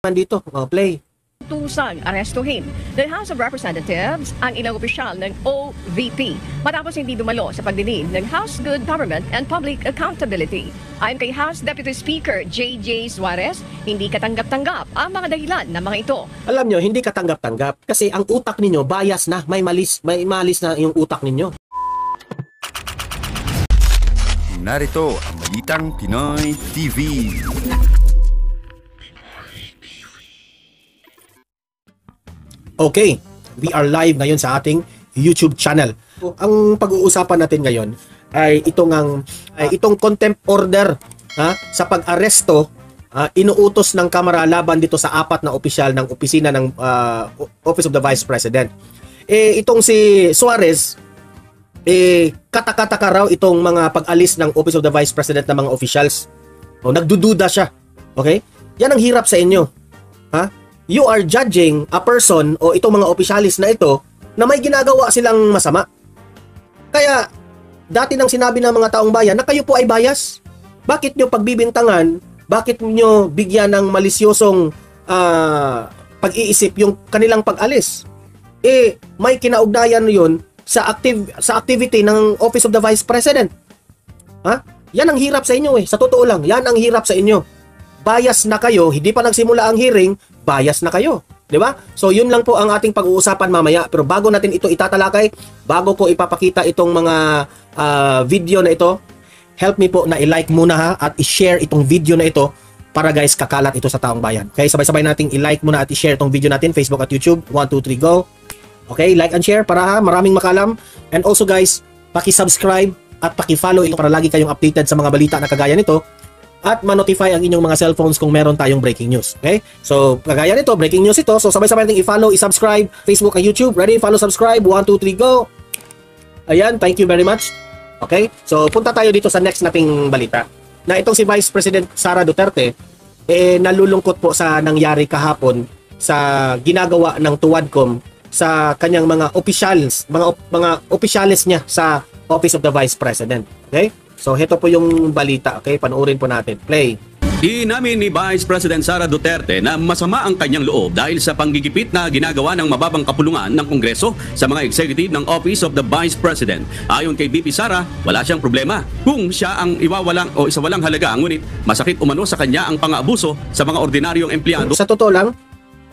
Nandito, play. Tusang arestuhin ng House of Representatives ang ilang opisyal ng OVP matapos hindi dumalo sa pagdinig ng House Good Government and Public Accountability. Ayon kay House Deputy Speaker J.J. Suarez, hindi katanggap-tanggap ang mga dahilan ng mga ito. Alam nyo, hindi katanggap-tanggap kasi ang utak ninyo bias na, may malis na yung utak ninyo. Narito ang Balitang Pinoy TV. Okay, we are live ngayon sa ating YouTube channel. Ang pag-uusapan natin ngayon ay itong contempt order sa pag-aresto inuutos ng Kamara laban dito sa 4 na opisyal ng opisina ng Office of the Vice President. Itong si Suarez, katakataka raw itong mga pag-alis ng Office of the Vice President ng mga officials. Nagdududa siya. Okay? Yan ang hirap sa inyo. You are judging a person o itong mga opisyalis na ito na may ginagawa silang masama. Kaya, dati nang sinabi ng mga taong bayan na kayo po ay bias. Bakit nyo pagbibintangan, bakit nyo bigyan ng malisyosong pag-iisip yung kanilang pag-alis? May kinaugnayan yun sa activity ng Office of the Vice President. Yan ang hirap sa inyo sa totoo lang, yan ang hirap sa inyo. Bias na kayo, hindi pa nagsimula ang hearing, bias na kayo. 'Di ba? So yun lang po ang ating pag-uusapan mamaya. Pero bago natin ito itatalakay, bago ko ipapakita itong mga video na ito, help me po na i-like muna at i-share itong video na ito para guys kakalat ito sa taong bayan. Okay, sabay-sabay nating i-like muna at i-share itong video natin, Facebook at YouTube. 1, 2, 3, go. Okay, like and share para maraming makalam. And also guys, paki-subscribe at paki-follow ito para lagi kayong updated sa mga balita na kagaya nito. At ma-notify ang inyong mga cellphones kung meron tayong breaking news. Okay? So, kagaya nito, breaking news ito. So, sabay-sabay natin i-follow, i-subscribe, Facebook at YouTube. Ready? Follow, subscribe. 1, 2, 3, go! Ayan, thank you very much. Okay? So, punta tayo dito sa next nating balita. Na itong si Vice President Sara Duterte, nalulungkot po sa nangyari kahapon sa ginagawa ng Tuwadcom sa kanyang mga officials, mga opisyalis niya sa Office of the Vice President. Okay? So, heto po yung balita. Okay, panoorin po natin. Play. Inamin ni Vice President Sara Duterte na masama ang kanyang loob dahil sa panggigipit na ginagawa ng mababang kapulungan ng Kongreso sa mga executive ng Office of the Vice President. Ayon kay VP Sara, wala siyang problema kung siya ang iwawalang o isawalang halaga, ngunit masakit umano sa kanya ang pang-aabuso sa mga ordinaryong empleyado. Sa totoo lang,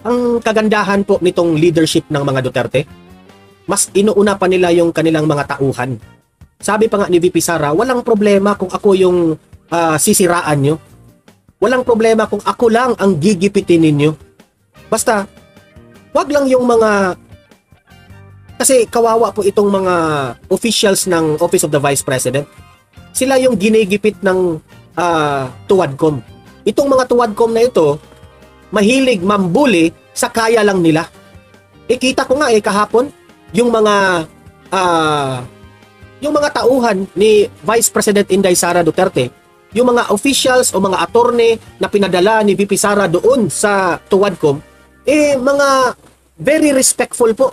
ang kagandahan po nitong leadership ng mga Duterte, mas inuuna pa nila yung kanilang mga tauhan. Sabi pa nga ni VP Sara, walang problema kung ako yung sisiraan nyo. Walang problema kung ako lang ang gigipitin ninyo. Basta, wag lang yung mga... Kasi kawawa po itong mga officials ng Office of the Vice President. Sila yung ginigipit ng Tuwadcom. Itong mga Tuwadcom na ito, mahilig mambuli sa kaya lang nila. Kita ko nga kahapon, yung mga tauhan ni Vice President Inday Sara Duterte, yung mga officials o mga attorney na pinadala ni VP Sara doon sa Tuwadcom, mga very respectful po.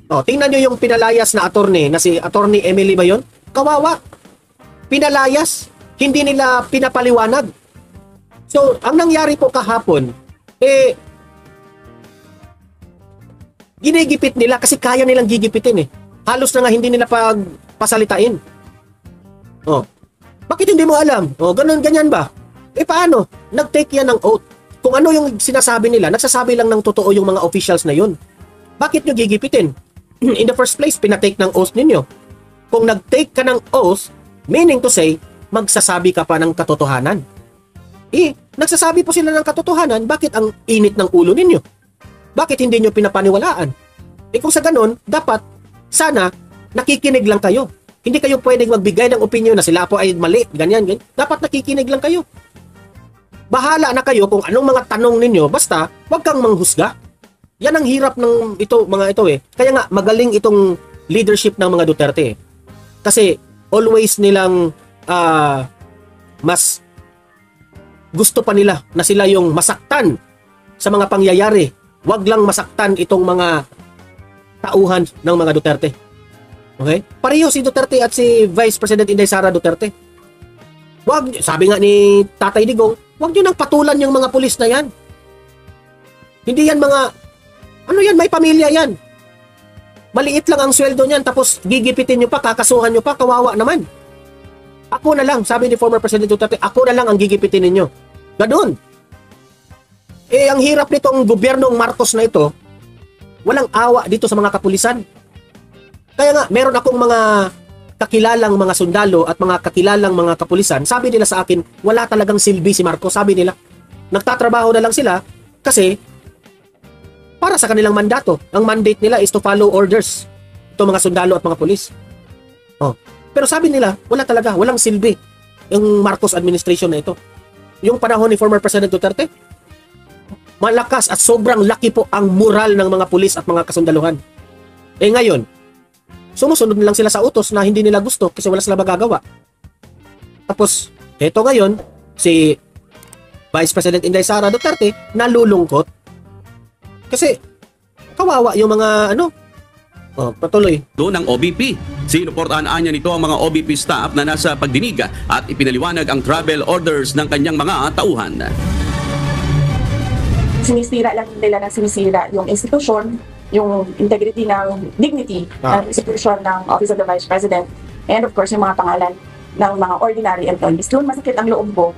Tingnan nyo yung pinalayas na attorney, na si Attorney Emily ba yun? Kawawa. Pinalayas. Hindi nila pinapaliwanag. So, ang nangyari po kahapon, ginigipit nila kasi kaya nilang gigipitin Halos na nga hindi nila pasalitain. Bakit hindi mo alam? Ganyan ba? Paano? Nag-take yan ng oath. Kung ano yung sinasabi nila, nagsasabi lang ng totoo yung mga officials na yun. Bakit nyo gigipitin? In the first place, pinatake ng oath ninyo. Kung nag-take ka ng oath, meaning to say, magsasabi ka pa ng katotohanan. Nagsasabi po sila ng katotohanan, bakit ang init ng ulo ninyo? Bakit hindi nyo pinapaniwalaan? Kung sa ganon, dapat sana nakikinig lang kayo. Hindi kayo pwedeng magbigay ng opinion na sila po ay mali, ganyan. Dapat nakikinig lang kayo. Bahala na kayo kung anong mga tanong ninyo, basta wag kang manghusga. Yan ang hirap ng mga ito Kaya nga magaling itong leadership ng mga Duterte. Kasi always nilang mas gusto pa nila na sila yung masaktan sa mga pangyayari. Wag lang masaktan itong mga tauhan ng mga Duterte. Okay? Pareho si Duterte at si Vice President Inday Sara Duterte. Sabi nga ni Tatay Digong, wag nyo nang patulan yung mga pulis na yan. Hindi yan mga, ano yan, may pamilya yan. Maliit lang ang sweldo niyan, tapos gigipitin nyo pa, kakasuhan nyo pa, kawawa naman. Ako na lang, sabi ni former President Duterte, ako na lang ang gigipitin ninyo. Ganun. Eh, ang hirap nitong gobyernong Marcos na ito, walang awa dito sa mga kapulisan. Kaya nga, meron akong mga kakilalang mga sundalo at mga kakilalang mga kapulisan, sabi nila sa akin, wala talagang silbi si Marcos, sabi nila. Nagtatrabaho na lang sila kasi para sa kanilang mandato. Ang mandate nila is to follow orders. Ito mga sundalo at mga pulis. Oh. Pero sabi nila, wala talaga, walang silbi yung Marcos administration na ito. Yung panahon ni former President Duterte, malakas at sobrang laki po ang moral ng mga pulis at mga kasundaluhan. Eh ngayon, sumusunod na lang sila sa utos na hindi nila gusto kasi wala sila magagawa. Tapos, eto ngayon, si Vice President Inday Sara Duterte nalulungkot kasi kawawa yung mga patuloy. Doon ng OBP. Sinuportahan niya nito ang mga OBP staff na nasa pagdinig at ipinaliwanag ang travel orders ng kanyang mga tauhan. Sinisira lang nila na sinisira yung institusyon, yung integrity ng dignity ng institusyon ng Office of the Vice President, and of course yung mga pangalan ng mga ordinary employees. Doon masakit ang loob ko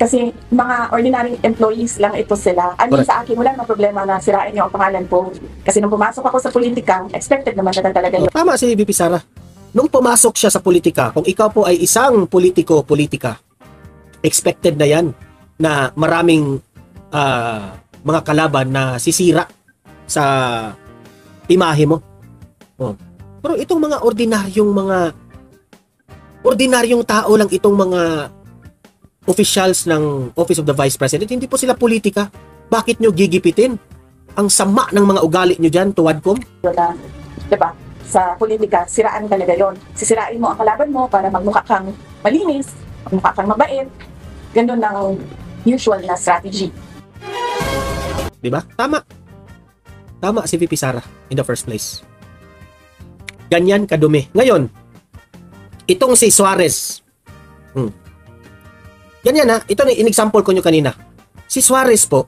kasi mga ordinary employees lang ito sila. Sa akin, wala namang problema na sirain niyo ang pangalan ko. Kasi nung pumasok ako sa politika, expected naman na talaga yun. Tama si VP Sara. Nung pumasok siya sa politika, kung ikaw po ay isang politiko-politika, expected na yan na maraming mga kalaban na sisira sa imahe mo. Pero itong mga ordinaryong tao lang itong mga officials ng Office of the Vice President, hindi po sila politika. Bakit nyo gigipitin? Ang sama ng mga ugali nyo dyan, tuwadkom. Diba? Sa politika, siraan talaga yun. Sisirain mo ang kalaban mo para magmukha kang malinis, magmukha kang mabait. Ganun ang usual na strategy. Diba? Tama. Tama si VP Sara in the first place. Ganyan kadumi. Ngayon, itong si Suarez. Ganyan ha, ito na in-example ko nyo kanina. Si Suarez po,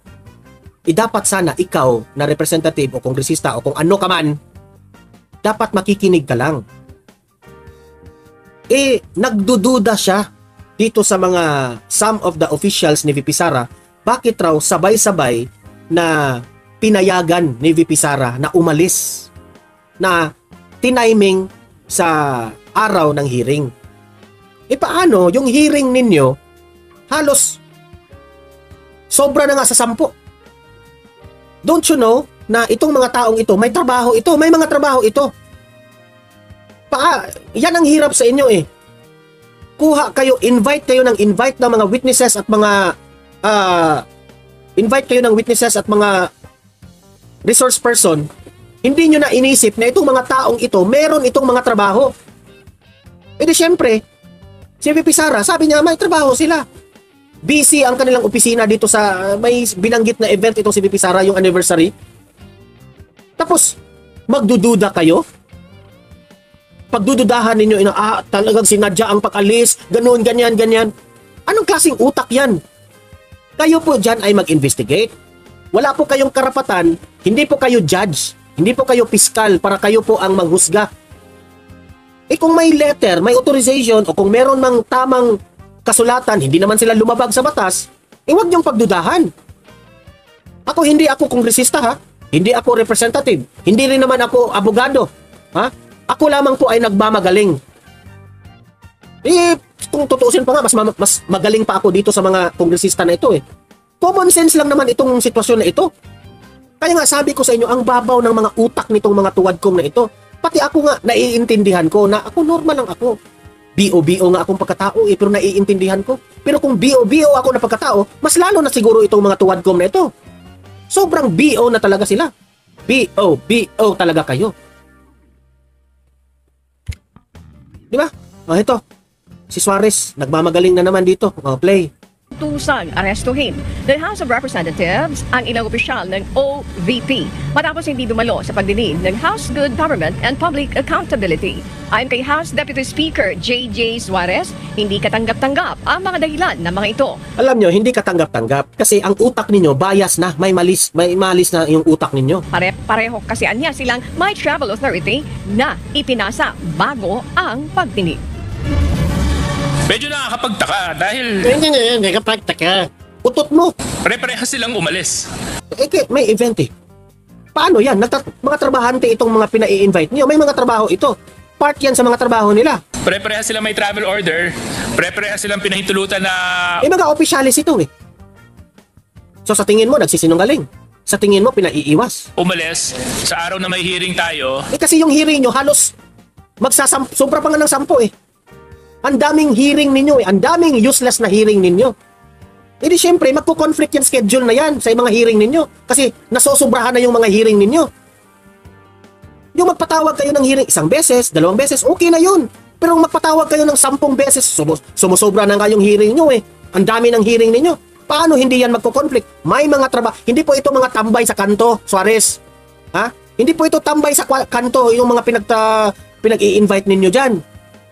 dapat sana ikaw na representative o kongresista o kung ano ka man, dapat makikinig ka lang. Nagdududa siya dito sa mga some of the officials ni VP Sara, bakit raw sabay-sabay na pinayagan ni VP Sara na umalis, na tiniming sa araw ng hearing. Paano yung hearing ninyo halos sobra na nga sa 10. Don't you know na itong mga taong ito, may trabaho ito, may mga trabaho ito. Yan ang hirap sa inyo eh. Kuha kayo, invite kayo ng mga witnesses at mga resource person. Hindi nyo na inisip na itong mga taong ito, meron itong mga trabaho. Di syempre, si VP Sara, sabi niya, may trabaho sila. Busy ang kanilang opisina dito sa may binanggit na event itong si VP Sara, yung anniversary. Tapos, magdududa kayo? Pagdududahan ninyo, talagang sinadya ang pag-alis, ganun, ganyan, ganyan. Anong klaseng utak yan? Kayo po dyan ay mag-investigate. Wala po kayong karapatan, hindi po kayo judge, hindi po kayo piskal para kayo po ang manghusga. Kung may letter, may authorization, o kung meron mang tamang kasulatan, hindi naman sila lumabag sa batas, huwag niyong pagdudahan. Hindi ako kongresista ha, hindi ako representative, hindi rin naman ako abogado ha, ako lamang po ay nagmamagaling. Kung tutuusin pa nga, mas magaling pa ako dito sa mga kongresista na ito eh. Common sense lang naman itong sitwasyon na ito. Kaya nga sabi ko sa inyo, ang babaw ng mga utak nitong mga tuwadkong na ito. Pati ako nga, naiintindihan ko na ako normal lang ako. BO-BO nga akong pagkatao pero naiintindihan ko. Pero kung BO-BO ako na pagkatao, mas lalo na siguro itong mga tuwadkom na ito. Sobrang BO na talaga sila. BO talaga kayo. Di ba? Ito. Si Suarez, nagmamagaling na naman dito. Play. Tusang arestuhin ng House of Representatives ang ilang opisyal ng OVP matapos hindi dumalo sa pagdinig ng House Good Government and Public Accountability. Ayon kay House Deputy Speaker J.J. Suarez, hindi katanggap-tanggap ang mga dahilan ng mga ito. Alam nyo, hindi katanggap-tanggap kasi ang utak ninyo bias na, may malis na yung utak ninyo. Pareho kasi anya silang may travel authority na ipinasa bago ang pagdinig. Medyo nakakapagtaka dahil Hindi kapagtaka. Utot mo. pare-parehas silang umalis. May event eh. Paano yan? Mga trabahante itong mga pinai-invite niyo. May mga trabaho ito. Part yan sa mga trabaho nila. Pare-parehas silang may travel order. Pare-parehas silang pinahintulutan na Mga opisyalis ito eh. So sa tingin mo, nagsisinungaling. Sa tingin mo, pinaiiwas. umalis sa araw na may hearing tayo. Kasi yung hearing nyo halos sobra pa nga ng 10 eh. Ang daming hearing ninyo eh. Ang daming useless na hearing ninyo. E di syempre, magpo-conflict yung schedule na yan sa mga hearing ninyo. Kasi nasosobrahan na yung mga hearing ninyo. Yung magpatawag kayo ng hearing 1 beses, 2 beses, okay na yun. Pero kung magpatawag kayo ng 10 beses, sumusobra na nga yung hearing nyo eh. Ang dami ng hearing ninyo. Paano hindi yan magpo-conflict? May mga trabaho. Hindi po ito mga tambay sa kanto, Suarez. Ha? Hindi po ito tambay sa kanto, yung mga pinag-i-invite ninyo dyan.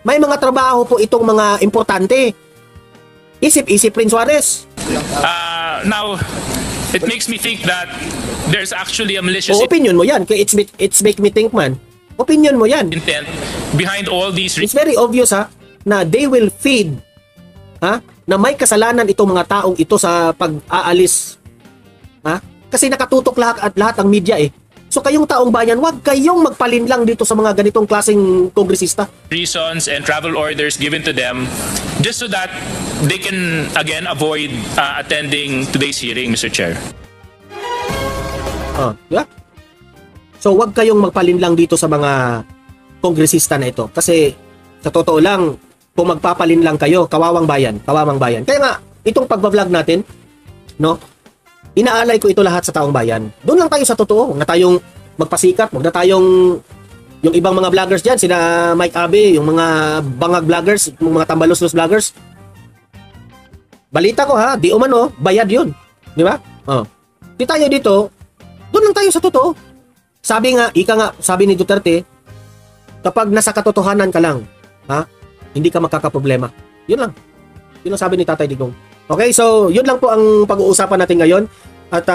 May mga trabaho po itong mga importante. Isip-isip rin, Suarez. Now, it makes me think that there's actually a malicious O opinion mo yan. Kaya it's make me think, man. Opinion mo yan. intent behind all these It's very obvious na they will feed na may kasalanan itong mga taong ito sa pag-aalis. Kasi nakatutok lahat ang media eh. So kayong taong bayan, wag kayong magpalinlang dito sa mga ganitong klaseng kongresista. reasons and travel orders given to them just so that they can again avoid attending today's hearing, Mr. Chair. Yeah? So wag kayong magpalinlang dito sa mga kongresista na ito. Kasi sa totoo lang, kung magpapalinlang kayo, kawawang bayan. Kaya nga, itong pagbablog natin, no? Inaalay ko ito lahat sa taong bayan. Doon lang tayo sa totoo. Huwag na tayong magpasikat. Huwag na tayong yung ibang mga vloggers dyan, sina Mike Abe, yung mga bangag vloggers, yung mga tambalos-los vloggers. Balita ko di umano, bayad yun. Di ba? Di tayo dito, doon lang tayo sa totoo. Sabi ni Duterte, kapag nasa katotohanan ka lang, hindi ka magkakaproblema. Yun lang. Yun ang sabi ni Tatay Digong. Okay, so yun lang po ang pag-uusapan natin ngayon. At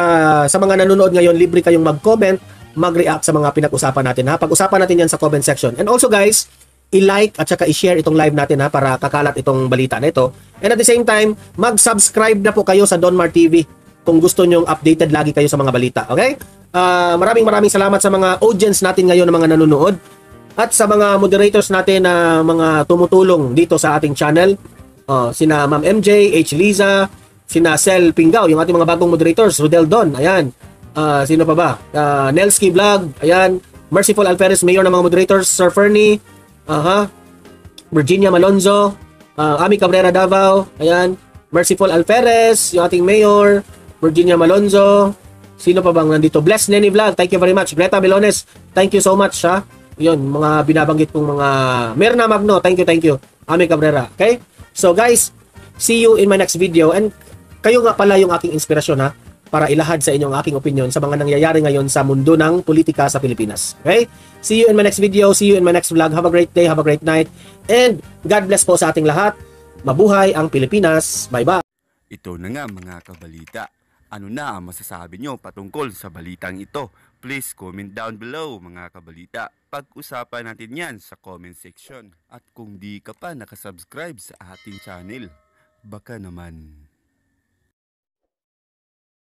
sa mga nanonood ngayon, libre kayong mag-comment, mag-react sa mga pinag-usapan natin. Pag-usapan natin yan sa comment section. And also guys, i-like at saka i-share itong live natin para kakalat itong balita na ito. And at the same time, mag-subscribe na po kayo sa Donmar TV kung gusto nyong updated lagi kayo sa mga balita. Okay? Maraming salamat sa mga audience natin ngayon na mga nanonood at sa mga moderators natin na mga tumutulong dito sa ating channel. Sina Ma'am MJ, H. Liza, sina Sel Pingaw, yung ating mga bagong moderators, Rodel Don, ayan. Sino pa ba? Nelski Vlog, ayan. Merciful Alferez, mayor ng mga moderators, Sir Fernie, Virginia Malonzo, Ami Cabrera Davao, ayan. Merciful Alferez, yung ating mayor, Virginia Malonzo, sino pa bang nandito? Bless Nenny Vlog, thank you very much. Greta Melones, thank you so much, Yun, mga binabanggit kong mga Merna Magno, thank you. Ami Cabrera, okay? So guys, see you in my next video. And kayo nga pala yung aking inspirasyon para ilahad sa inyo ang aking opinion sa mga nangyayari ngayon sa mundo ng politika sa Pilipinas. Okay? See you in my next video. See you in my next vlog. Have a great day. Have a great night. And God bless po sa ating lahat. Mabuhay ang Pilipinas. Bye-bye. Ito na nga mga kabalita. Ano na ang masasabi nyo patungkol sa balitang ito? Please comment down below mga kabalita. Pag-usapan natin yan sa comment section. At kung di ka pa nakasubscribe sa ating channel, baka naman